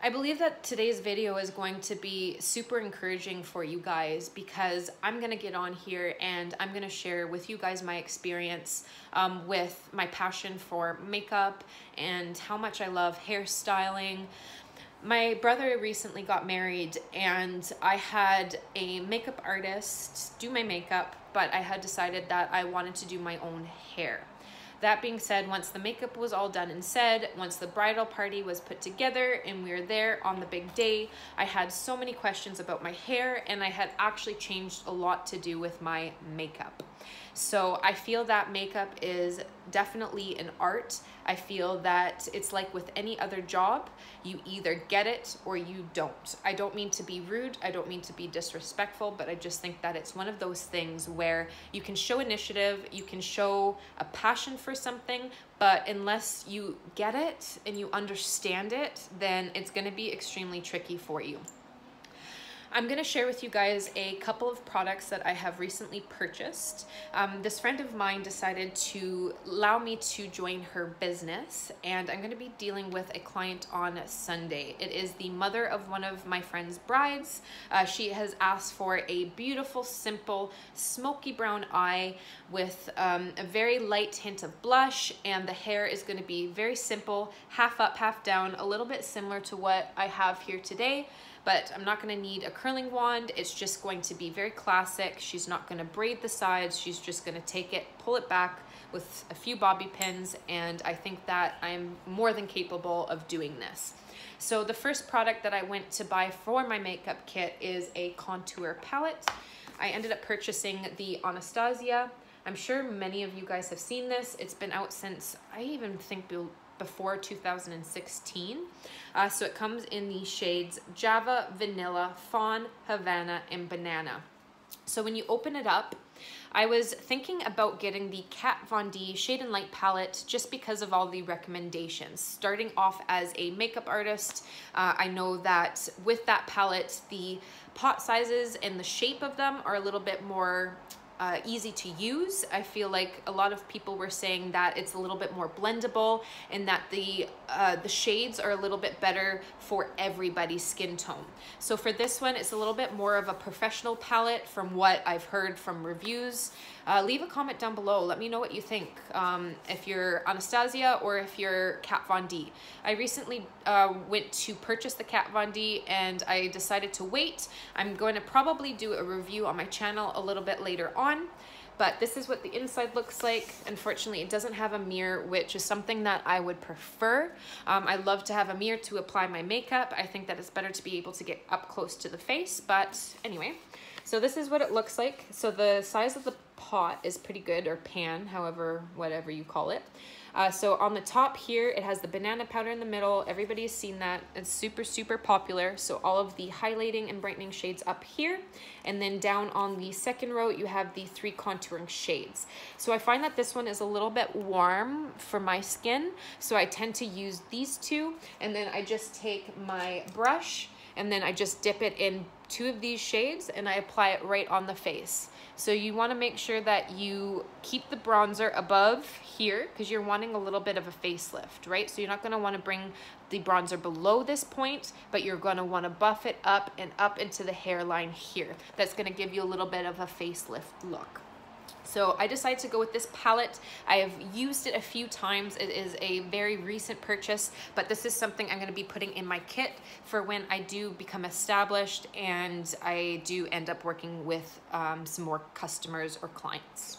I believe that today's video is going to be super encouraging for you guys because I'm gonna get on here and I'm gonna share with you guys my experience with my passion for makeup and how much I love hairstyling. My brother recently got married and I had a makeup artist do my makeup, but I had decided that I wanted to do my own hair. That being said, once the makeup was all done and said, once the bridal party was put together and we were there on the big day, I had so many questions about my hair and I had actually changed a lot to do with my makeup. So I feel that makeup is definitely an art. I feel that it's like with any other job, you either get it or you don't. I don't mean to be rude, I don't mean to be disrespectful, but I just think that it's one of those things where you can show initiative, you can show a passion for something, but unless you get it and you understand it, then it's gonna be extremely tricky for you. I'm going to share with you guys a couple of products that I have recently purchased. This friend of mine decided to allow me to join her business, and I'm going to be dealing with a client on Sunday. It is the mother of one of my friend's brides. She has asked for a beautiful, simple, smoky brown eye with a very light hint of blush, and the hair is going to be very simple, half up, half down, a little bit similar to what I have here today. But I'm not gonna need a curling wand. It's just going to be very classic. She's not gonna braid the sides. She's just gonna take it, pull it back with a few bobby pins. And I think that I'm more than capable of doing this. So the first product that I went to buy for my makeup kit is a contour palette. I ended up purchasing the Anastasia. I'm sure many of you guys have seen this. It's been out since, I even think before 2016. So it comes in the shades Java, Vanilla, Fawn, Havana, and Banana. So when you open it up, I was thinking about getting the Kat Von D Shade and Light palette just because of all the recommendations. Starting off as a makeup artist, I know that with that palette, the pot sizes and the shape of them are a little bit more easy to use. I feel like a lot of people were saying that it's a little bit more blendable and that the shades are a little bit better for everybody's skin tone. So for this one, it's a little bit more of a professional palette from what I've heard from reviews. Leave a comment down below. Let me know what you think, if you're Anastasia or if you're Kat Von D. I recently went to purchase the Kat Von D and I decided to wait. I'm going to probably do a review on my channel a little bit later on. But this is what the inside looks like. Unfortunately, it doesn't have a mirror, which is something that I would prefer. I love to have a mirror to apply my makeup. I think that it's better to be able to get up close to the face. But anyway, so this is what it looks like. So the size of the pot is pretty good, or pan, however, whatever you call it. So on the top here, it has the banana powder in the middle. Everybody's seen that. It's super, super popular. So all of the highlighting and brightening shades up here. And then down on the second row, you have the 3 contouring shades. So I find that this one is a little bit warm for my skin. So I tend to use these two. And then I just take my brush and then I just dip it in 2 of these shades and I apply it right on the face. So you want to make sure that you keep the bronzer above here because you're wanting a little bit of a facelift, right? So you're not going to want to bring the bronzer below this point, but you're going to want to buff it up and up into the hairline here. That's going to give you a little bit of a facelift look. So I decided to go with this palette. I have used it a few times. It is a very recent purchase, but this is something I'm going to be putting in my kit for when I do become established and I do end up working with some more customers or clients.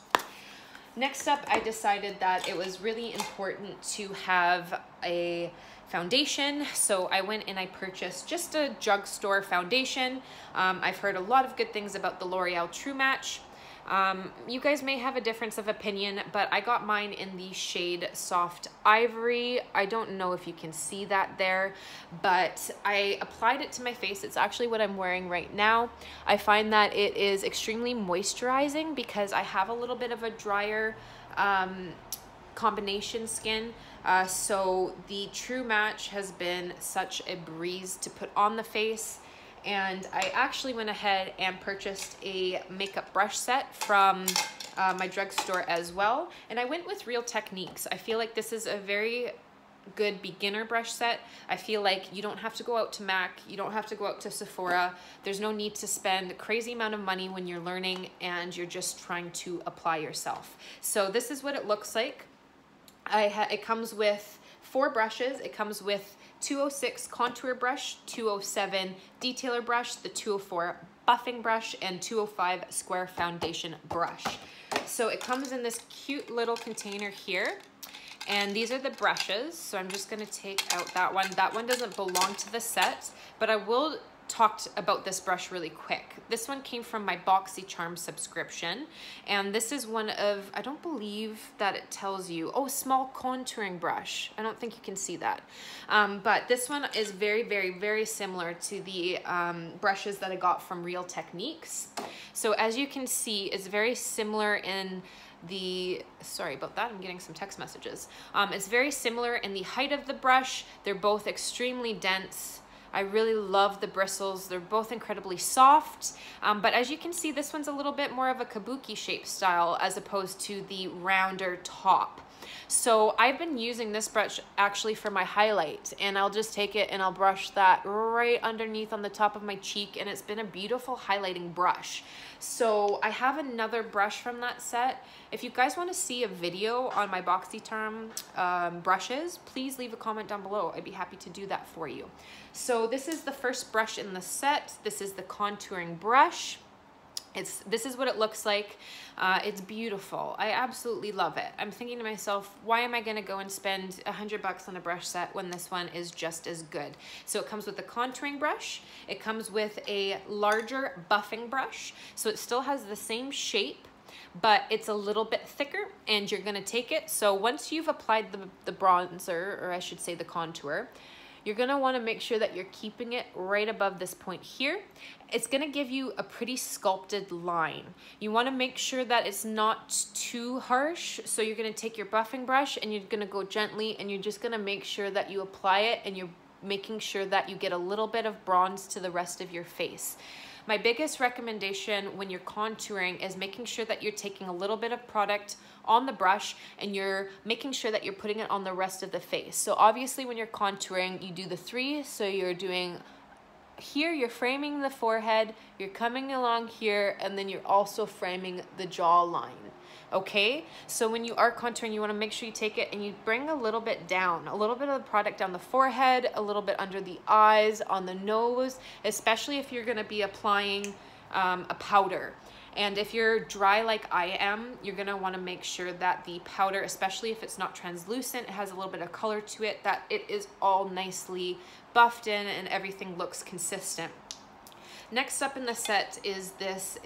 Next up, I decided that it was really important to have a foundation. So I went and I purchased just a drugstore foundation. I've heard a lot of good things about the L'Oreal True Match. You guys may have a difference of opinion, but I got mine in the shade Soft Ivory. I don't know if you can see that there, but I applied it to my face. It's actually what I'm wearing right now. I find that it is extremely moisturizing because I have a little bit of a drier combination skin. So the True Match has been such a breeze to put on the face. And I actually went ahead and purchased a makeup brush set from my drugstore as well. And I went with Real Techniques. I feel like this is a very good beginner brush set. I feel like you don't have to go out to MAC, you don't have to go out to Sephora. There's no need to spend a crazy amount of money when you're learning and you're just trying to apply yourself. So this is what it looks like. It comes with 4 brushes. It comes with 206 contour brush, 207 detailer brush, the 204 buffing brush, and 205 square foundation brush. So it comes in this cute little container here. And these are the brushes. So I'm just gonna take out that one. That one doesn't belong to the set, but I will talk about this brush really quick. This one came from my Boxy Charm subscription. And this is one of, I don't believe that it tells you, oh, small contouring brush. I don't think you can see that. But this one is very, very, very similar to the brushes that I got from Real Techniques. So as you can see, it's very similar in the, sorry about that, I'm getting some text messages. It's very similar in the height of the brush. They're both extremely dense. I really love the bristles. They're both incredibly soft. But as you can see, this one's a little bit more of a kabuki shape style as opposed to the rounder top. So I've been using this brush actually for my highlight, and I'll just take it and I'll brush that right underneath on the top of my cheek, and it's been a beautiful highlighting brush. So I have another brush from that set. If you guys want to see a video on my Boxy Charm brushes, please leave a comment down below. I'd be happy to do that for you. So this is the first brush in the set. This is the contouring brush. This is what it looks like. It's beautiful. I absolutely love it. I'm thinking to myself, why am I gonna go and spend $100 on a brush set when this one is just as good? So it comes with a contouring brush. It comes with a larger buffing brush. So it still has the same shape, but it's a little bit thicker, and you're gonna take it. So once you've applied the bronzer, or I should say the contour, you're gonna wanna make sure that you're keeping it right above this point here. It's gonna give you a pretty sculpted line. You wanna make sure that it's not too harsh. So you're gonna take your buffing brush and you're gonna go gently, and you're just gonna make sure that you apply it, and you're making sure that you get a little bit of bronze to the rest of your face. My biggest recommendation when you're contouring is making sure that you're taking a little bit of product on the brush and you're making sure that you're putting it on the rest of the face. So obviously when you're contouring, you do the 3. So you're doing here, you're framing the forehead, you're coming along here, and then you're also framing the jawline. Okay, so when you are contouring, you want to make sure you take it and you bring a little bit down, a little bit of the product down the forehead, a little bit under the eyes, on the nose, especially if you're going to be applying a powder. And if you're dry like I am, you're going to want to make sure that the powder, especially if it's not translucent, it has a little bit of color to it, that it is all nicely buffed in and everything looks consistent. Next up in the set is this.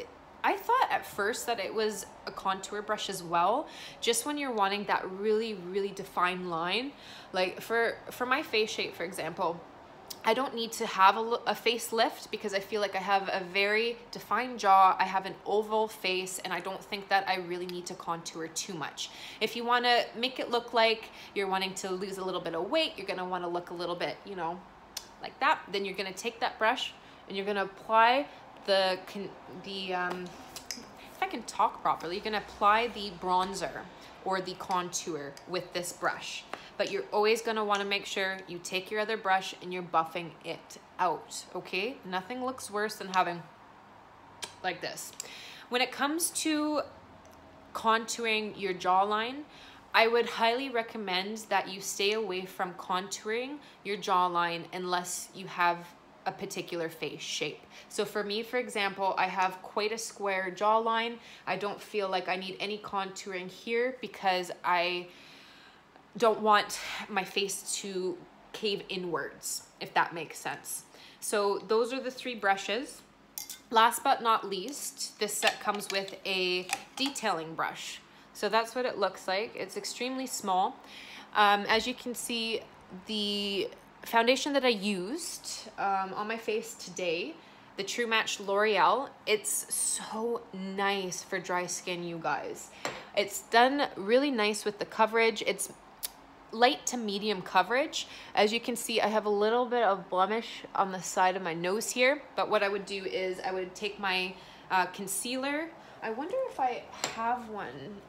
I thought at first that it was a contour brush as well, just when you're wanting that really, really defined line. Like for my face shape, for example, I don't need to have a facelift because I feel like I have a very defined jaw, I have an oval face, and I don't think that I really need to contour too much. If you want to make it look like you're wanting to lose a little bit of weight, you're going to want to look a little bit, you know, like that, then you're going to take that brush and you're going to apply if I can talk properly, you're gonna apply the bronzer or the contour with this brush. But you're always gonna wanna make sure you take your other brush and you're buffing it out, okay? Nothing looks worse than having like this. When it comes to contouring your jawline, I would highly recommend that you stay away from contouring your jawline unless you have a particular face shape. So for me, for example, I have quite a square jawline. I don't feel like I need any contouring here because I don't want my face to cave inwards, if that makes sense. So those are the 3 brushes. Last but not least, this set comes with a detailing brush. So that's what it looks like. It's extremely small. As you can see, the foundation that I used on my face today, the True Match L'Oreal, it's so nice for dry skin, you guys. It's done really nice with the coverage. It's light to medium coverage. As you can see, I have a little bit of blemish on the side of my nose here, but what I would do is I would take my concealer. I wonder if I have one.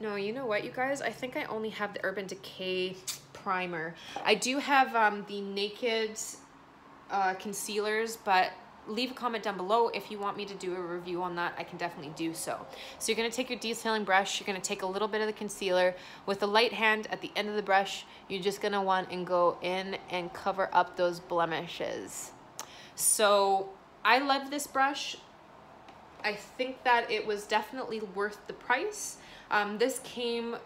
No, you know what, you guys? I think I only have the Urban Decay primer. I do have the Naked concealers, but leave a comment down below if you want me to do a review on that. I can definitely do so. So you're going to take your detailing brush, you're going to take a little bit of the concealer with a light hand at the end of the brush. You're just going to want and go in and cover up those blemishes. So I love this brush. I think that it was definitely worth the price. This came,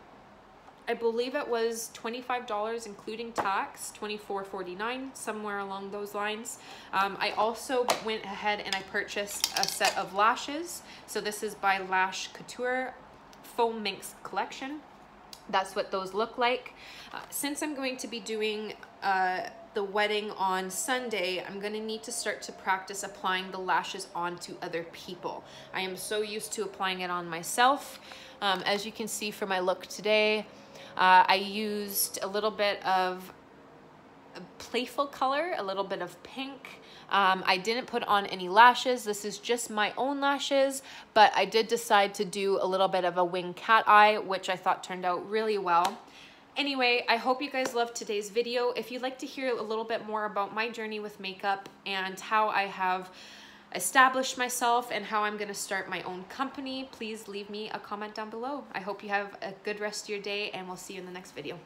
I believe it was $25 including tax, $24.49, somewhere along those lines. I also went ahead and I purchased a set of lashes. So this is by Lash Couture Foam Minx Collection. That's what those look like. Since I'm going to be doing the wedding on Sunday, I'm gonna need to start to practice applying the lashes onto other people. I am so used to applying it on myself. As you can see for my look today, I used a little bit of a playful color, a little bit of pink. I didn't put on any lashes. This is just my own lashes, but I did decide to do a little bit of a wing cat eye, which I thought turned out really well. Anyway, I hope you guys loved today's video. If you'd like to hear a little bit more about my journey with makeup and how I have established myself and how I'm gonna start my own company, please leave me a comment down below. I hope you have a good rest of your day, and we'll see you in the next video.